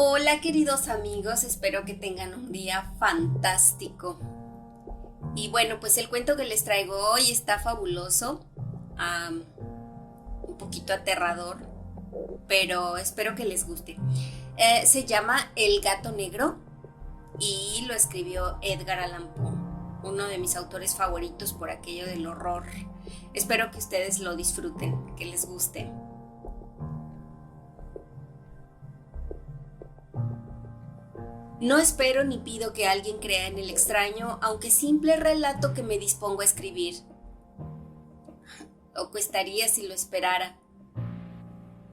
Hola queridos amigos, espero que tengan un día fantástico. Y bueno, pues el cuento que les traigo hoy está fabuloso, un poquito aterrador, pero espero que les guste. Se llama El gato negro y lo escribió Edgar Allan Poe, uno de mis autores favoritos por aquello del horror. Espero que ustedes lo disfruten, que les guste. No espero ni pido que alguien crea en el extraño, aunque simple relato que me dispongo a escribir. O cuestaría si lo esperara.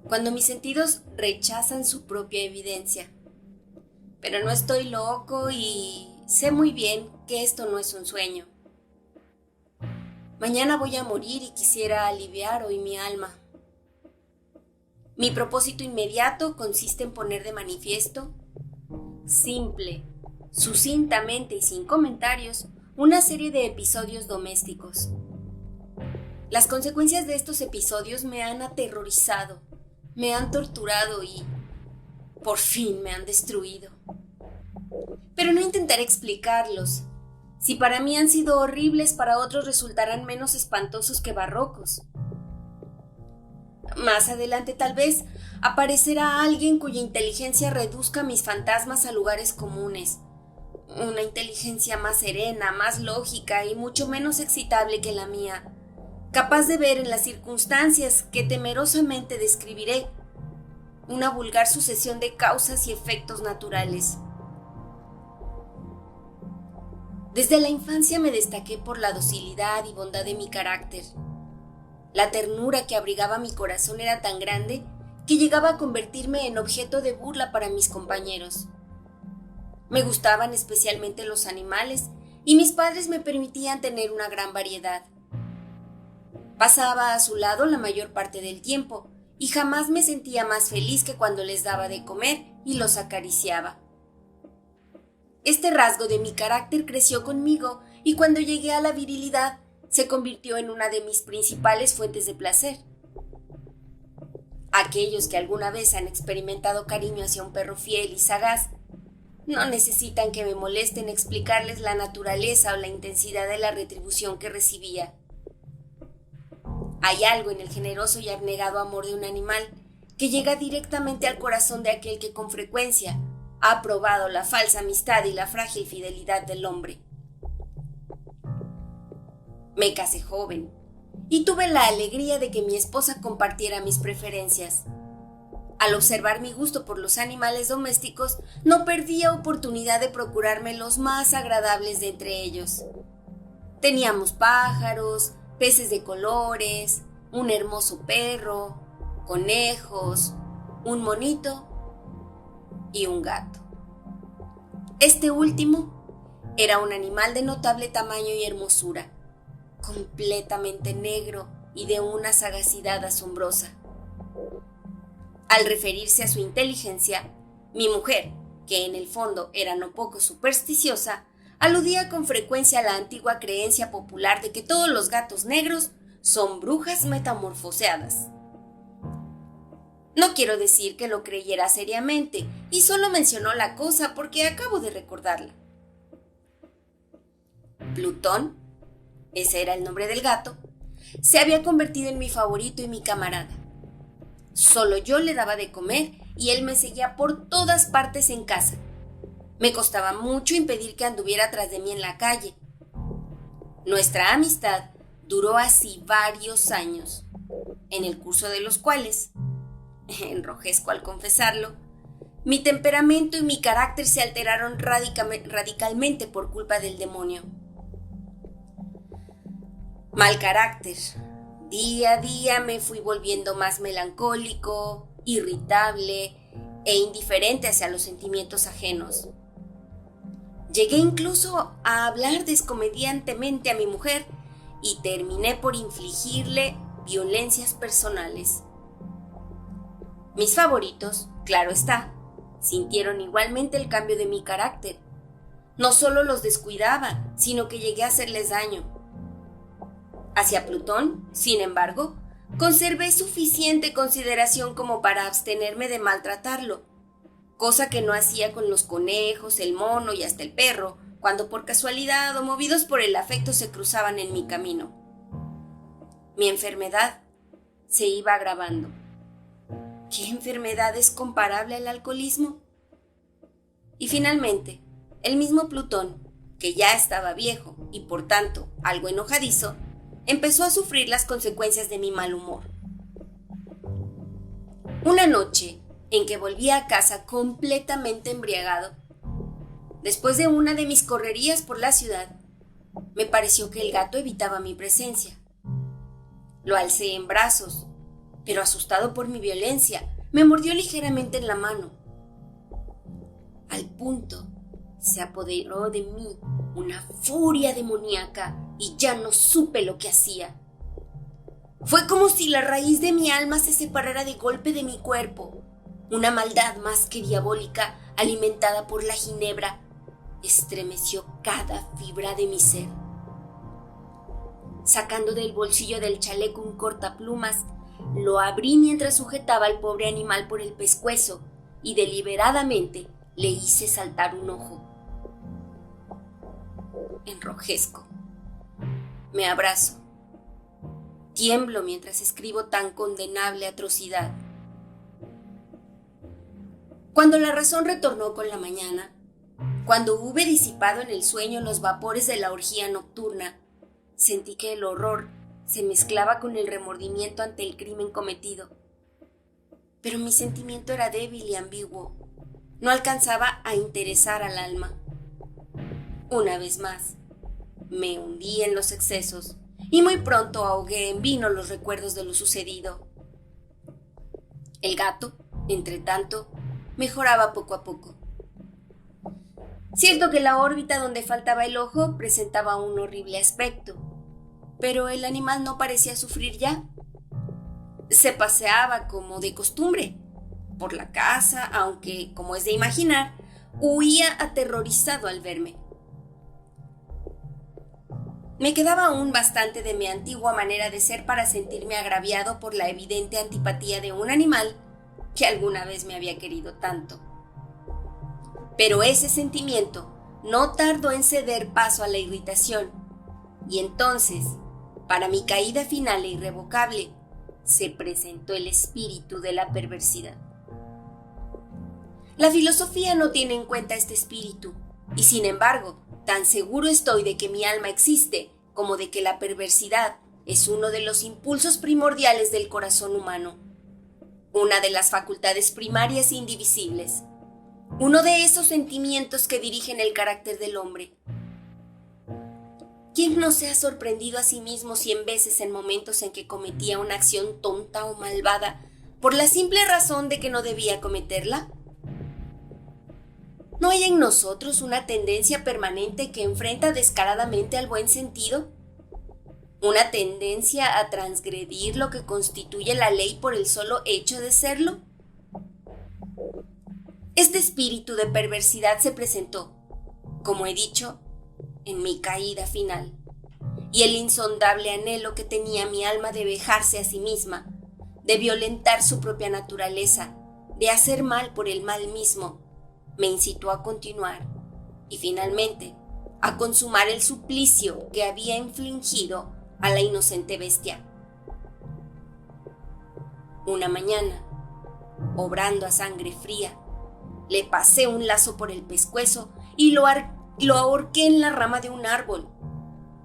Cuando mis sentidos rechazan su propia evidencia. Pero no estoy loco y sé muy bien que esto no es un sueño. Mañana voy a morir y quisiera aliviar hoy mi alma. Mi propósito inmediato consiste en poner de manifiesto simple, sucintamente y sin comentarios, una serie de episodios domésticos. Las consecuencias de estos episodios me han aterrorizado, me han torturado y, por fin, me han destruido. Pero no intentaré explicarlos. Si para mí han sido horribles, para otros resultarán menos espantosos que barrocos. Más adelante tal vez aparecerá alguien cuya inteligencia reduzca mis fantasmas a lugares comunes. Una inteligencia más serena, más lógica y mucho menos excitable que la mía, capaz de ver en las circunstancias que temerosamente describiré una vulgar sucesión de causas y efectos naturales. Desde la infancia me destaqué por la docilidad y bondad de mi carácter. La ternura que abrigaba mi corazón era tan grande que llegaba a convertirme en objeto de burla para mis compañeros. Me gustaban especialmente los animales y mis padres me permitían tener una gran variedad. Pasaba a su lado la mayor parte del tiempo y jamás me sentía más feliz que cuando les daba de comer y los acariciaba. Este rasgo de mi carácter creció conmigo y cuando llegué a la virilidad se convirtió en una de mis principales fuentes de placer. Aquellos que alguna vez han experimentado cariño hacia un perro fiel y sagaz no necesitan que me molesten explicarles la naturaleza o la intensidad de la retribución que recibía. Hay algo en el generoso y abnegado amor de un animal que llega directamente al corazón de aquel que con frecuencia ha probado la falsa amistad y la frágil fidelidad del hombre. Me casé joven y tuve la alegría de que mi esposa compartiera mis preferencias. Al observar mi gusto por los animales domésticos, no perdía oportunidad de procurarme los más agradables de entre ellos. Teníamos pájaros, peces de colores, un hermoso perro, conejos, un monito y un gato. Este último era un animal de notable tamaño y hermosura, completamente negro y de una sagacidad asombrosa. Al referirse a su inteligencia, mi mujer, que en el fondo era no poco supersticiosa, aludía con frecuencia a la antigua creencia popular de que todos los gatos negros son brujas metamorfoseadas. No quiero decir que lo creyera seriamente, y solo mencionó la cosa porque acabo de recordarla. Plutón, ese era el nombre del gato, se había convertido en mi favorito y mi camarada. Solo yo le daba de comer y él me seguía por todas partes en casa. Me costaba mucho impedir que anduviera tras de mí en la calle. Nuestra amistad duró así varios años, en el curso de los cuales, enrojezco al confesarlo, mi temperamento y mi carácter se alteraron radicalmente por culpa del demonio. Mal carácter. Día a día me fui volviendo más melancólico, irritable e indiferente hacia los sentimientos ajenos. Llegué incluso a hablar descomediantemente a mi mujer y terminé por infligirle violencias personales. Mis favoritos, claro está, sintieron igualmente el cambio de mi carácter. No solo los descuidaba, sino que llegué a hacerles daño. Hacia Plutón, sin embargo, conservé suficiente consideración como para abstenerme de maltratarlo. cosa que no hacía con los conejos, el mono y hasta el perro, cuando por casualidad o movidos por el afecto se cruzaban en mi camino. Mi enfermedad se iba agravando. ¿Qué enfermedad es comparable al alcoholismo? Y finalmente, el mismo Plutón, que ya estaba viejo y por tanto algo enojadizo, empezó a sufrir las consecuencias de mi mal humor. Una noche en que volví a casa completamente embriagado, después de una de mis correrías por la ciudad, me pareció que el gato evitaba mi presencia. Lo alcé en brazos, pero asustado por mi violencia, me mordió ligeramente en la mano. Al punto, se apoderó de mí una furia demoníaca y ya no supe lo que hacía. Fue como si la raíz de mi alma se separara de golpe de mi cuerpo. Una maldad más que diabólica, alimentada por la ginebra, estremeció cada fibra de mi ser. Sacando del bolsillo del chaleco un cortaplumas, lo abrí mientras sujetaba al pobre animal por el pescuezo y deliberadamente le hice saltar un ojo. Enrojezco. Me abrazo. Tiemblo mientras escribo tan condenable atrocidad. Cuando la razón retornó con la mañana, cuando hube disipado en el sueño los vapores de la orgía nocturna, sentí que el horror se mezclaba con el remordimiento ante el crimen cometido. Pero mi sentimiento era débil y ambiguo. No alcanzaba a interesar al alma. Una vez más, me hundí en los excesos y muy pronto ahogué en vino los recuerdos de lo sucedido. El gato, entre tanto, mejoraba poco a poco. Cierto que la órbita donde faltaba el ojo presentaba un horrible aspecto, pero el animal no parecía sufrir ya. Se paseaba como de costumbre por la casa, aunque, como es de imaginar, huía aterrorizado al verme. Me quedaba aún bastante de mi antigua manera de ser para sentirme agraviado por la evidente antipatía de un animal que alguna vez me había querido tanto. Pero ese sentimiento no tardó en ceder paso a la irritación, y entonces, para mi caída final e irrevocable, se presentó el espíritu de la perversidad. La filosofía no tiene en cuenta este espíritu, y sin embargo, tan seguro estoy de que mi alma existe como de que la perversidad es uno de los impulsos primordiales del corazón humano, una de las facultades primarias e indivisibles, uno de esos sentimientos que dirigen el carácter del hombre. ¿Quién no se ha sorprendido a sí mismo 100 veces en momentos en que cometía una acción tonta o malvada por la simple razón de que no debía cometerla? ¿No hay en nosotros una tendencia permanente que enfrenta descaradamente al buen sentido? ¿Una tendencia a transgredir lo que constituye la ley por el solo hecho de serlo? Este espíritu de perversidad se presentó, como he dicho, en mi caída final, y el insondable anhelo que tenía mi alma de vejarse a sí misma, de violentar su propia naturaleza, de hacer mal por el mal mismo, me incitó a continuar y finalmente a consumar el suplicio que había infligido a la inocente bestia. Una mañana, obrando a sangre fría, le pasé un lazo por el pescuezo y lo ahorqué en la rama de un árbol.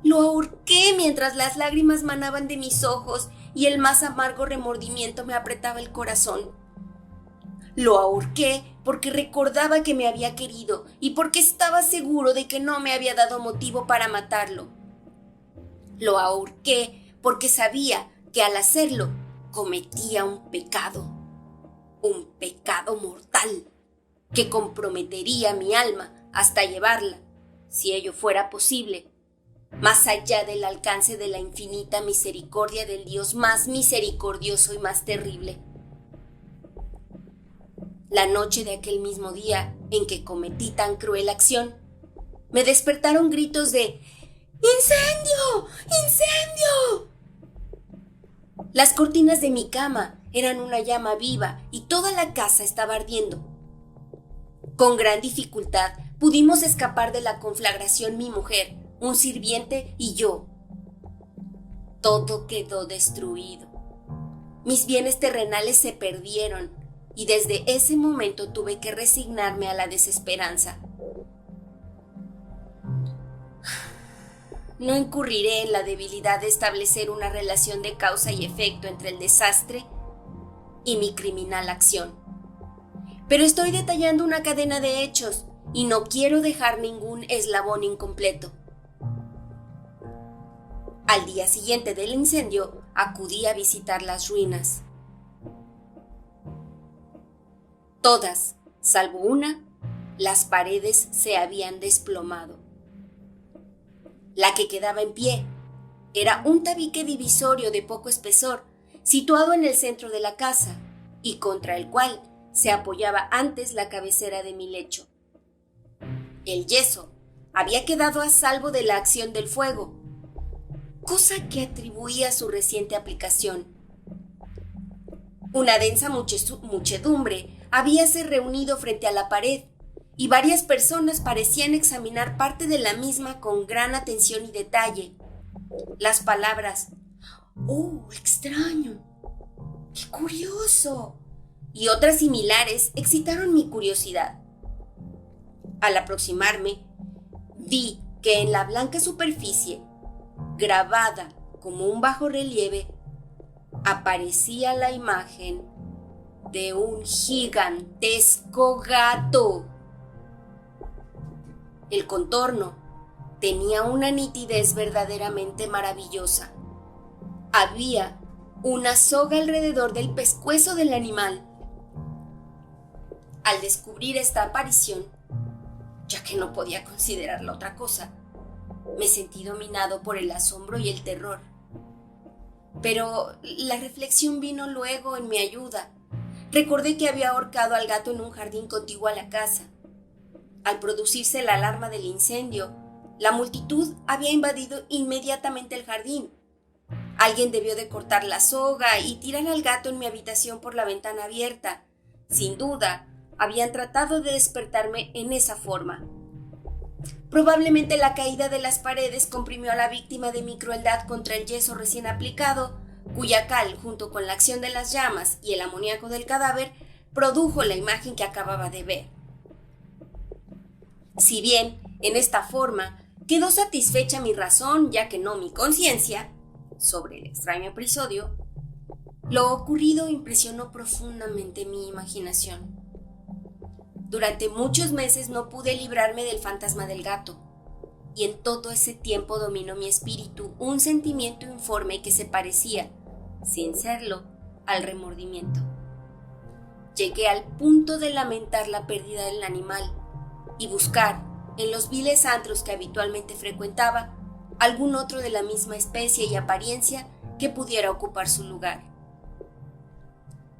Lo ahorqué mientras las lágrimas manaban de mis ojos y el más amargo remordimiento me apretaba el corazón. Lo ahorqué porque recordaba que me había querido y porque estaba seguro de que no me había dado motivo para matarlo. Lo ahorqué porque sabía que al hacerlo cometía un pecado mortal, que comprometería mi alma hasta llevarla, si ello fuera posible, más allá del alcance de la infinita misericordia del Dios más misericordioso y más terrible. La noche de aquel mismo día en que cometí tan cruel acción, me despertaron gritos de ¡Incendio! ¡Incendio! Las cortinas de mi cama eran una llama viva y toda la casa estaba ardiendo. Con gran dificultad pudimos escapar de la conflagración mi mujer, un sirviente y yo. Todo quedó destruido. Mis bienes terrenales se perdieron y desde ese momento tuve que resignarme a la desesperanza. No incurriré en la debilidad de establecer una relación de causa y efecto entre el desastre y mi criminal acción. Pero estoy detallando una cadena de hechos y no quiero dejar ningún eslabón incompleto. Al día siguiente del incendio, acudí a visitar las ruinas. Todas, salvo una, las paredes se habían desplomado. La que quedaba en pie era un tabique divisorio de poco espesor, situado en el centro de la casa y contra el cual se apoyaba antes la cabecera de mi lecho. El yeso había quedado a salvo de la acción del fuego, cosa que atribuía a su reciente aplicación. Una densa muchedumbre habíase reunido frente a la pared y varias personas parecían examinar parte de la misma con gran atención y detalle. Las palabras «¡Oh, extraño! ¡Qué curioso!» y otras similares excitaron mi curiosidad. Al aproximarme, vi que en la blanca superficie, grabada como un bajorrelieve, aparecía la imagen de un gigantesco gato. El contorno tenía una nitidez verdaderamente maravillosa. Había una soga alrededor del pescuezo del animal. Al descubrir esta aparición, ya que no podía considerarla otra cosa, me sentí dominado por el asombro y el terror. Pero la reflexión vino luego en mi ayuda. Recordé que había ahorcado al gato en un jardín contiguo a la casa. Al producirse la alarma del incendio, la multitud había invadido inmediatamente el jardín. Alguien debió de cortar la soga y tirar al gato en mi habitación por la ventana abierta. Sin duda, habían tratado de despertarme en esa forma. Probablemente la caída de las paredes comprimió a la víctima de mi crueldad contra el yeso recién aplicado, cuya cal, junto con la acción de las llamas y el amoníaco del cadáver, produjo la imagen que acababa de ver. Si bien, en esta forma, quedó satisfecha mi razón, ya que no mi conciencia, sobre el extraño episodio, lo ocurrido impresionó profundamente mi imaginación. Durante muchos meses no pude librarme del fantasma del gato, y en todo ese tiempo dominó mi espíritu un sentimiento informe que se parecía, sin serlo, al remordimiento. Llegué al punto de lamentar la pérdida del animal y buscar, en los viles antros que habitualmente frecuentaba, algún otro de la misma especie y apariencia que pudiera ocupar su lugar.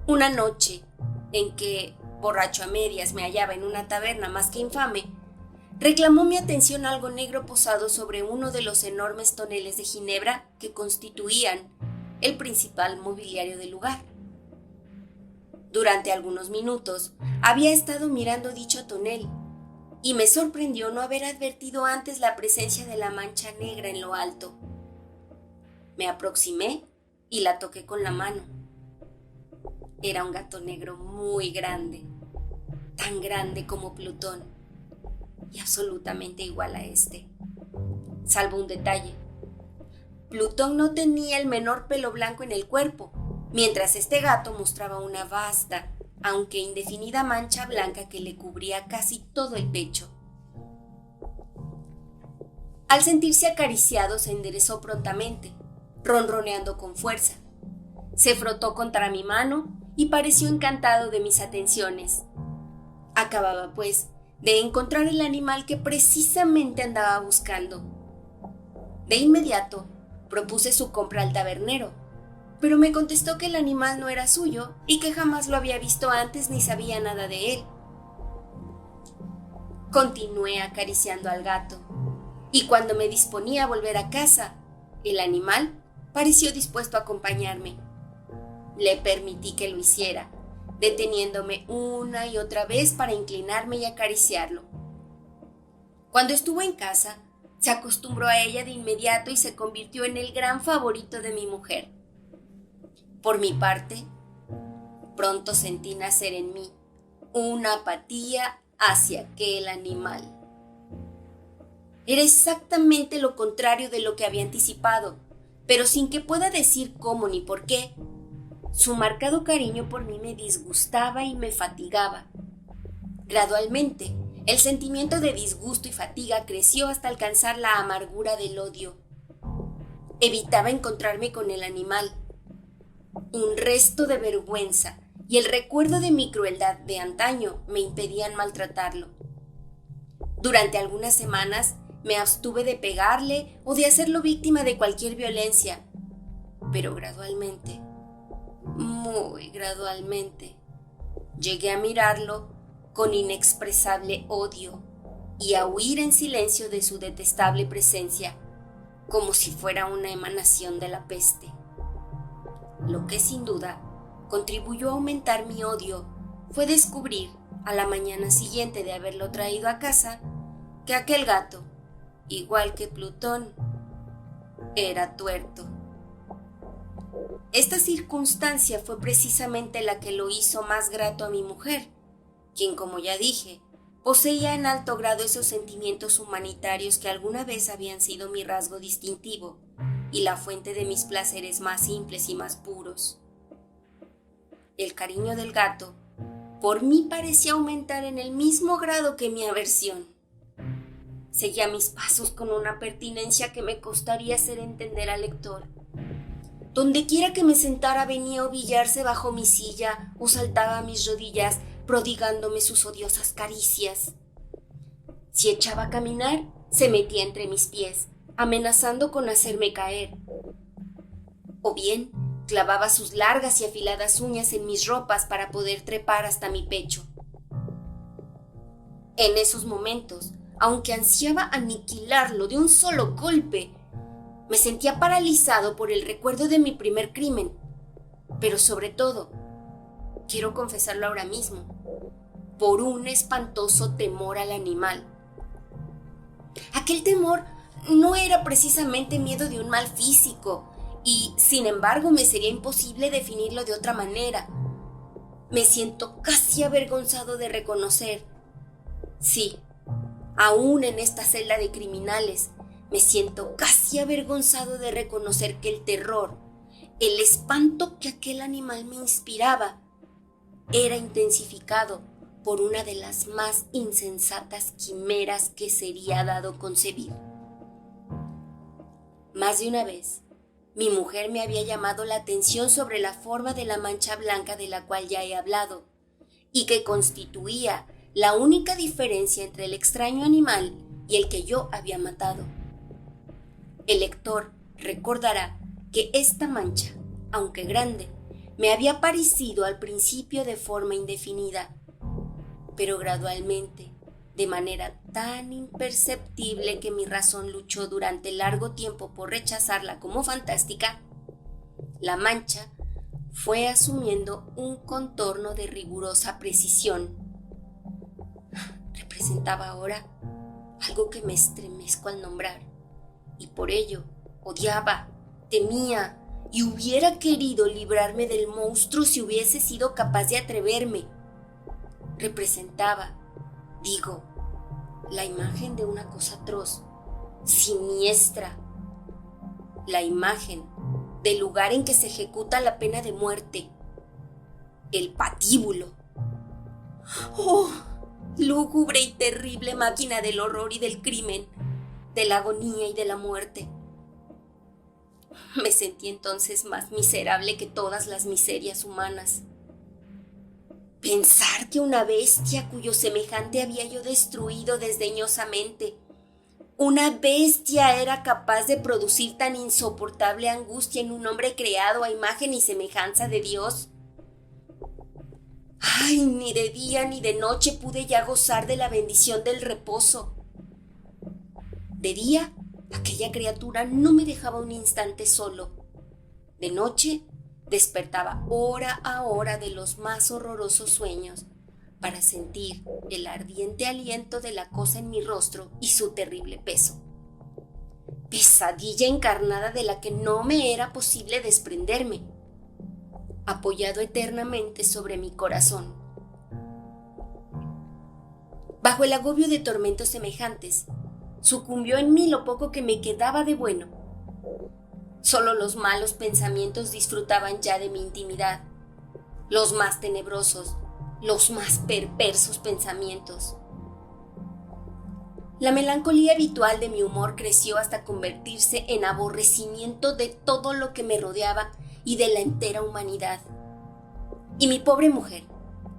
Una noche, en que, borracho a medias, me hallaba en una taberna más que infame, reclamó mi atención algo negro posado sobre uno de los enormes toneles de ginebra que constituían el principal mobiliario del lugar. Durante algunos minutos había estado mirando dicho tonel y me sorprendió no haber advertido antes la presencia de la mancha negra en lo alto. Me aproximé y la toqué con la mano. Era un gato negro muy grande, tan grande como Plutón, y absolutamente igual a este, salvo un detalle. Plutón no tenía el menor pelo blanco en el cuerpo, mientras este gato mostraba una vasta, aunque indefinida mancha blanca que le cubría casi todo el pecho. Al sentirse acariciado se enderezó prontamente, ronroneando con fuerza. Se frotó contra mi mano y pareció encantado de mis atenciones. Acababa, pues, de encontrar el animal que precisamente andaba buscando. De inmediato, propuse su compra al tabernero, pero me contestó que el animal no era suyo y que jamás lo había visto antes ni sabía nada de él. Continué acariciando al gato, y cuando me disponía a volver a casa, el animal pareció dispuesto a acompañarme. Le permití que lo hiciera, deteniéndome una y otra vez para inclinarme y acariciarlo. Cuando estuvo en casa, se acostumbró a ella de inmediato y se convirtió en el gran favorito de mi mujer. Por mi parte, pronto sentí nacer en mí una apatía hacia aquel animal. Era exactamente lo contrario de lo que había anticipado, pero sin que pueda decir cómo ni por qué. Su marcado cariño por mí me disgustaba y me fatigaba. Gradualmente, el sentimiento de disgusto y fatiga creció hasta alcanzar la amargura del odio. Evitaba encontrarme con el animal. Un resto de vergüenza y el recuerdo de mi crueldad de antaño me impedían maltratarlo. Durante algunas semanas me abstuve de pegarle o de hacerlo víctima de cualquier violencia, pero gradualmente, muy gradualmente, llegué a mirarlo con inexpresable odio y a huir en silencio de su detestable presencia, como si fuera una emanación de la peste. Lo que sin duda contribuyó a aumentar mi odio fue descubrir, a la mañana siguiente de haberlo traído a casa, que aquel gato, igual que Plutón, era tuerto. Esta circunstancia fue precisamente la que lo hizo más grato a mi mujer, quien, como ya dije, poseía en alto grado esos sentimientos humanitarios que alguna vez habían sido mi rasgo distintivo y la fuente de mis placeres más simples y más puros. El cariño del gato por mí parecía aumentar en el mismo grado que mi aversión. Seguía mis pasos con una pertinencia que me costaría hacer entender al lector. Dondequiera que me sentara venía a ovillarse bajo mi silla o saltaba a mis rodillas prodigándome sus odiosas caricias. Si echaba a caminar, se metía entre mis pies, amenazando con hacerme caer. O bien, clavaba sus largas y afiladas uñas en mis ropas para poder trepar hasta mi pecho. En esos momentos, aunque ansiaba aniquilarlo de un solo golpe, me sentía paralizado por el recuerdo de mi primer crimen, pero sobre todo, quiero confesarlo ahora mismo, por un espantoso temor al animal. Aquel temor no era precisamente miedo de un mal físico, y sin embargo me sería imposible definirlo de otra manera. Me siento casi avergonzado de reconocer, sí, aún en esta celda de criminales, me siento casi avergonzado de reconocer que el terror, el espanto que aquel animal me inspiraba, era intensificado por una de las más insensatas quimeras que sería dado concebir. Más de una vez, mi mujer me había llamado la atención sobre la forma de la mancha blanca de la cual ya he hablado, y que constituía la única diferencia entre el extraño animal y el que yo había matado. El lector recordará que esta mancha, aunque grande, me había parecido al principio de forma indefinida, pero gradualmente, de manera tan imperceptible que mi razón luchó durante largo tiempo por rechazarla como fantástica, la mancha fue asumiendo un contorno de rigurosa precisión. Representaba ahora algo que me estremezco al nombrar, y por ello odiaba, temía y hubiera querido librarme del monstruo si hubiese sido capaz de atreverme. Representaba, digo, la imagen de una cosa atroz, siniestra, la imagen del lugar en que se ejecuta la pena de muerte, el patíbulo. ¡Oh! Lúgubre y terrible máquina del horror y del crimen, de la agonía y de la muerte. Me sentí entonces más miserable que todas las miserias humanas. Pensar que una bestia cuyo semejante había yo destruido desdeñosamente, una bestia era capaz de producir tan insoportable angustia en un hombre creado a imagen y semejanza de Dios. ¡Ay! Ni de día ni de noche pude ya gozar de la bendición del reposo. De día, aquella criatura no me dejaba un instante solo. De noche, despertaba hora a hora de los más horrorosos sueños para sentir el ardiente aliento de la cosa en mi rostro y su terrible peso. Pesadilla encarnada de la que no me era posible desprenderme, apoyado eternamente sobre mi corazón. Bajo el agobio de tormentos semejantes, sucumbió en mí lo poco que me quedaba de bueno. Solo los malos pensamientos disfrutaban ya de mi intimidad, los más tenebrosos, los más perversos pensamientos. La melancolía habitual de mi humor creció hasta convertirse en aborrecimiento de todo lo que me rodeaba y de la entera humanidad. Y mi pobre mujer,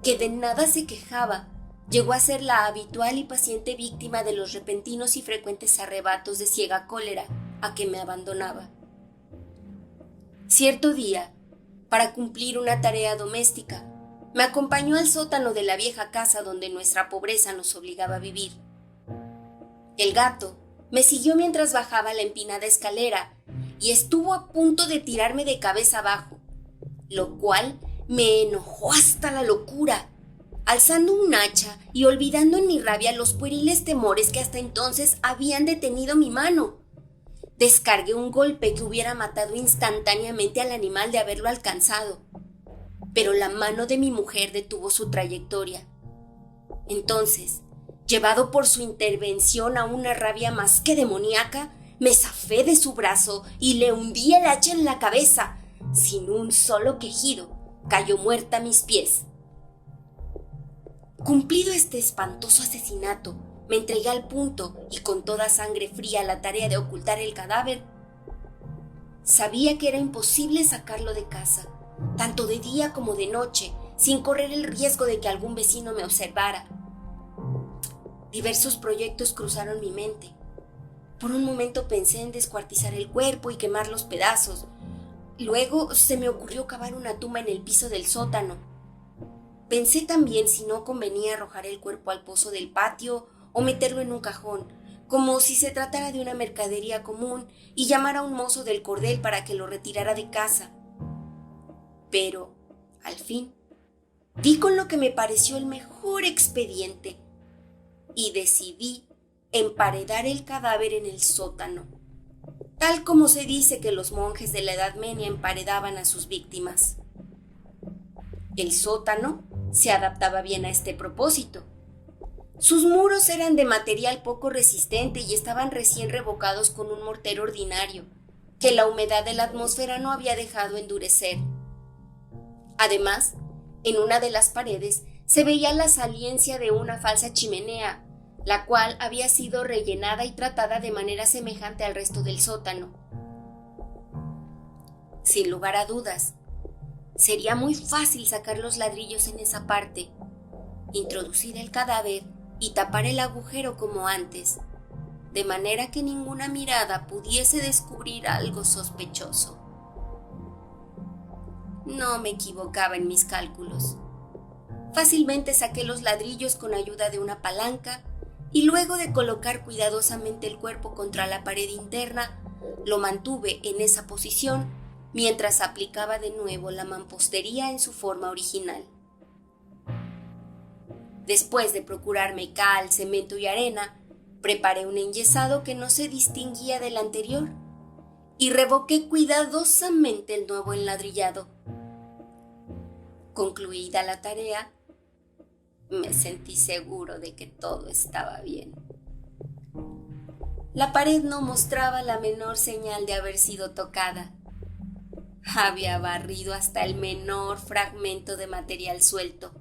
que de nada se quejaba, llegó a ser la habitual y paciente víctima de los repentinos y frecuentes arrebatos de ciega cólera a que me abandonaba. Cierto día, para cumplir una tarea doméstica, me acompañó al sótano de la vieja casa donde nuestra pobreza nos obligaba a vivir. El gato me siguió mientras bajaba la empinada escalera y estuvo a punto de tirarme de cabeza abajo, lo cual me enojó hasta la locura. Alzando un hacha y olvidando en mi rabia los pueriles temores que hasta entonces habían detenido mi mano, descargué un golpe que hubiera matado instantáneamente al animal de haberlo alcanzado, pero la mano de mi mujer detuvo su trayectoria. Entonces, llevado por su intervención a una rabia más que demoníaca, me zafé de su brazo y le hundí el hacha en la cabeza. Sin un solo quejido, cayó muerta a mis pies. Cumplido este espantoso asesinato, me entregué al punto y con toda sangre fría a la tarea de ocultar el cadáver. Sabía que era imposible sacarlo de casa, tanto de día como de noche, sin correr el riesgo de que algún vecino me observara. Diversos proyectos cruzaron mi mente. Por un momento pensé en descuartizar el cuerpo y quemar los pedazos. Luego se me ocurrió cavar una tumba en el piso del sótano. Pensé también si no convenía arrojar el cuerpo al pozo del patio o meterlo en un cajón, como si se tratara de una mercadería común, y llamar a un mozo del cordel para que lo retirara de casa. Pero, al fin, di con lo que me pareció el mejor expediente y decidí emparedar el cadáver en el sótano, tal como se dice que los monjes de la Edad Media emparedaban a sus víctimas. El sótano se adaptaba bien a este propósito. Sus muros eran de material poco resistente y estaban recién revocados con un mortero ordinario, que la humedad de la atmósfera no había dejado endurecer. Además, en una de las paredes se veía la saliencia de una falsa chimenea, la cual había sido rellenada y tratada de manera semejante al resto del sótano. Sin lugar a dudas, sería muy fácil sacar los ladrillos en esa parte, introducir el cadáver y tapar el agujero como antes, de manera que ninguna mirada pudiese descubrir algo sospechoso. No me equivocaba en mis cálculos. Fácilmente saqué los ladrillos con ayuda de una palanca y luego de colocar cuidadosamente el cuerpo contra la pared interna, lo mantuve en esa posición mientras aplicaba de nuevo la mampostería en su forma original. Después de procurarme cal, cemento y arena, preparé un enyesado que no se distinguía del anterior y revoqué cuidadosamente el nuevo enladrillado. Concluida la tarea, me sentí seguro de que todo estaba bien. La pared no mostraba la menor señal de haber sido tocada. Había barrido hasta el menor fragmento de material suelto.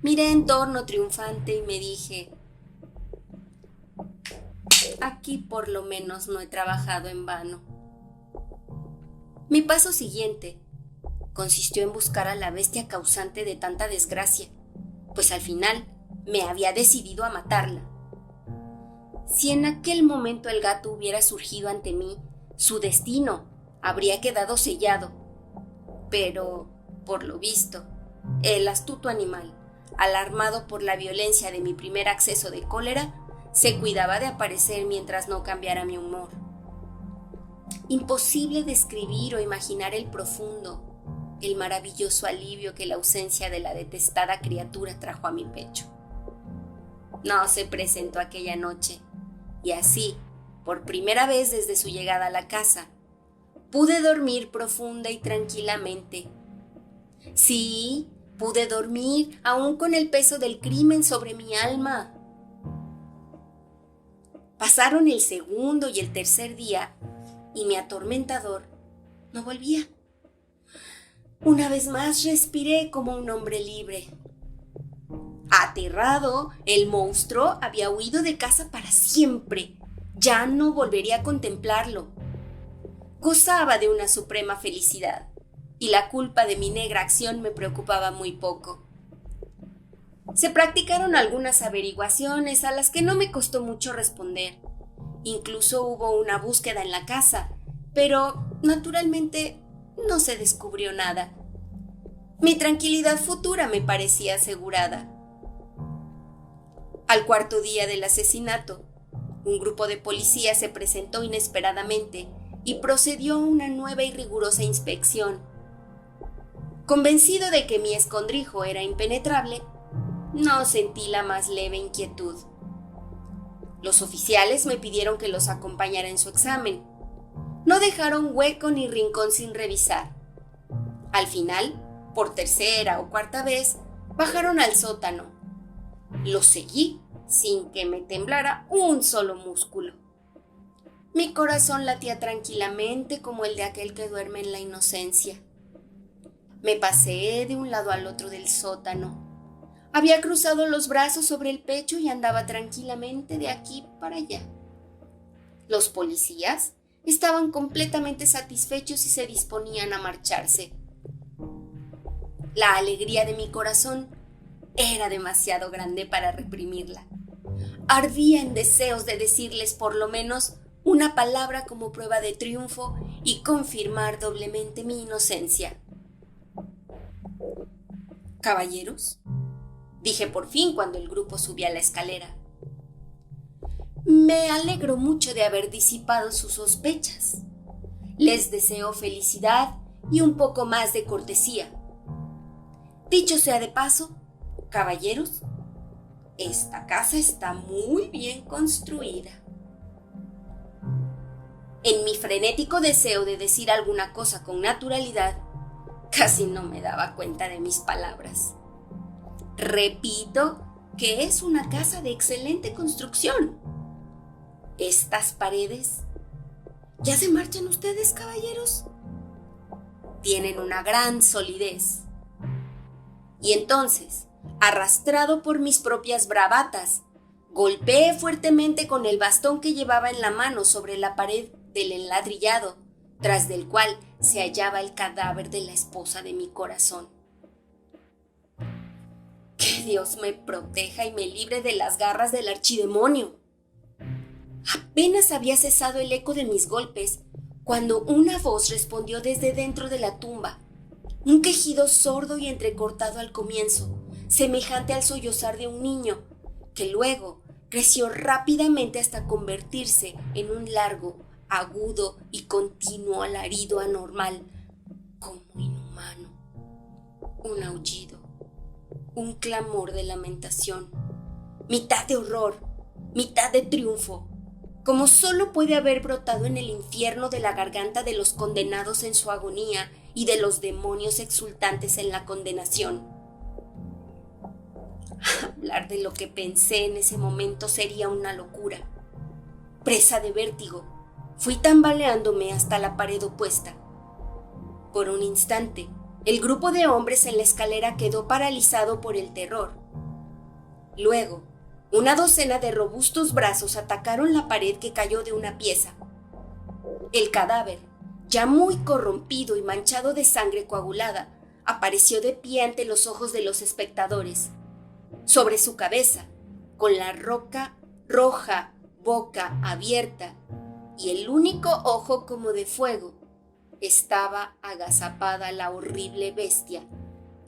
Miré en torno triunfante y me dije: aquí por lo menos no he trabajado en vano. Mi paso siguiente consistió en buscar a la bestia causante de tanta desgracia, pues al final me había decidido a matarla. Si en aquel momento el gato hubiera surgido ante mí, su destino habría quedado sellado. Pero, por lo visto, el astuto animal, alarmado por la violencia de mi primer acceso de cólera, se cuidaba de aparecer mientras no cambiara mi humor. Imposible describir o imaginar el profundo, el maravilloso alivio que la ausencia de la detestada criatura trajo a mi pecho. No se presentó aquella noche, y así, por primera vez desde su llegada a la casa, pude dormir profunda y tranquilamente. Sí, pude dormir aún con el peso del crimen sobre mi alma. Pasaron el segundo y el tercer día, y mi atormentador no volvía. Una vez más respiré como un hombre libre. Aterrado, el monstruo había huido de casa para siempre. Ya no volvería a contemplarlo. Gozaba de una suprema felicidad, y la culpa de mi negra acción me preocupaba muy poco. Se practicaron algunas averiguaciones a las que no me costó mucho responder. Incluso hubo una búsqueda en la casa, pero naturalmente no se descubrió nada. Mi tranquilidad futura me parecía asegurada. Al cuarto día del asesinato, un grupo de policías se presentó inesperadamente y procedió a una nueva y rigurosa inspección. Convencido de que mi escondrijo era impenetrable, no sentí la más leve inquietud. Los oficiales me pidieron que los acompañara en su examen. No dejaron hueco ni rincón sin revisar. Al final, por tercera o cuarta vez, bajaron al sótano. Los seguí sin que me temblara un solo músculo. Mi corazón latía tranquilamente como el de aquel que duerme en la inocencia. Me paseé de un lado al otro del sótano. Había cruzado los brazos sobre el pecho y andaba tranquilamente de aquí para allá. Los policías estaban completamente satisfechos y se disponían a marcharse. La alegría de mi corazón era demasiado grande para reprimirla. Ardía en deseos de decirles por lo menos una palabra como prueba de triunfo y confirmar doblemente mi inocencia. «Caballeros», dije por fin cuando el grupo subía la escalera, «me alegro mucho de haber disipado sus sospechas. Les deseo felicidad y un poco más de cortesía. Dicho sea de paso, caballeros, esta casa está muy bien construida». En mi frenético deseo de decir alguna cosa con naturalidad, casi no me daba cuenta de mis palabras. Repito que es una casa de excelente construcción. Estas paredes... ¿Ya se marchan ustedes, caballeros? Tienen una gran solidez. Y entonces, arrastrado por mis propias bravatas, golpeé fuertemente con el bastón que llevaba en la mano sobre la pared del enladrillado, tras del cual se hallaba el cadáver de la esposa de mi corazón. Que Dios me proteja y me libre de las garras del archidemonio. Apenas había cesado el eco de mis golpes cuando una voz respondió desde dentro de la tumba, un quejido sordo y entrecortado al comienzo, semejante al sollozar de un niño, que luego creció rápidamente hasta convertirse en un largo, agudo y continuo alarido anormal, como inhumano, un aullido, un clamor de lamentación, mitad de horror, mitad de triunfo, como solo puede haber brotado en el infierno de la garganta de los condenados en su agonía y de los demonios exultantes en la condenación. Hablar de lo que pensé en ese momento sería una locura. Presa de vértigo, fui tambaleándome hasta la pared opuesta. Por un instante, el grupo de hombres en la escalera quedó paralizado por el terror. Luego, una docena de robustos brazos atacaron la pared que cayó de una pieza. El cadáver, ya muy corrompido y manchado de sangre coagulada, apareció de pie ante los ojos de los espectadores. Sobre su cabeza, con la roja boca abierta y el único ojo como de fuego, estaba agazapada la horrible bestia,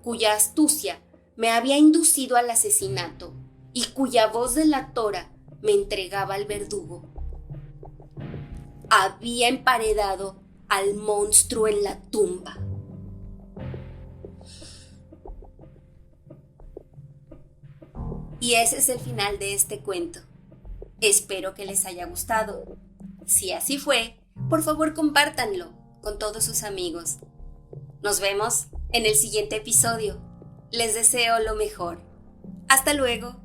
cuya astucia me había inducido al asesinato y cuya voz delatora me entregaba al verdugo. había emparedado al monstruo en la tumba. Y ese es el final de este cuento. Espero que les haya gustado. Si así fue, por favor compártanlo con todos sus amigos. Nos vemos en el siguiente episodio. Les deseo lo mejor. Hasta luego.